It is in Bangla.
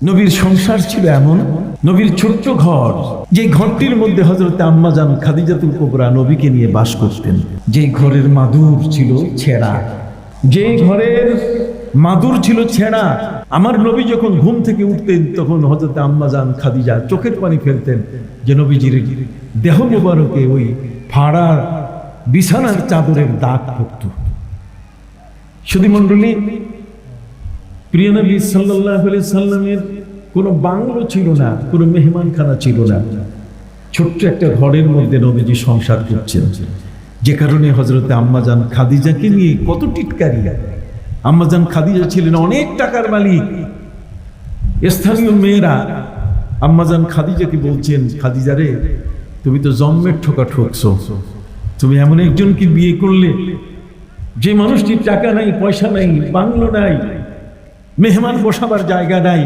নবীর সংসার ছিল এমন, নবীর ছোট্ট ঘর, যে ঘরটির মধ্যে হযরত আম্মা জান খাদিজাতুল কুবরা নবীকে নিয়ে বাস করতেন। যে ঘরের মাদুর ছিল ছেঁড়া, যে ঘরের মাদুর ছিল ছেঁড়া, আমার নবী যখন ঘুম থেকে উঠতেন তখন হযরত আম্মা জান খাদিজা চোখের পানি ফেলতেন যে নবীজির দেহ মোবারকে ওই ফাড়া বিছানার চাদরের দাগ পড়ত। সুধী মণ্ডলী, প্রিয় নবী সাল্লাল্লাহু আলাইহি সাল্লামের কোনো বাংলো ছিল না, কোনো মেহমানখানা ছিল না, ছোট্ট একটা ঘরের মধ্যে নবীজি সংসার করছেন। যে কারণে হযরত আম্মাজান খাদিজাকে নিয়ে কত টিটকারি। আম্মাজান খাদিজা ছিলেন অনেক টাকার মালিক। স্থানীয় মেয়েরা আম্মাজান খাদিজাকে বলছেন, খাদিজা রে, তুমি তো জন্মের ঠোকা ঠকছো, তুমি এমন একজনকে বিয়ে করলে যে মানুষটির টাকা নাই, পয়সা নাই, বাংলো নাই, মেহমান বসাবার জায়গা নাই,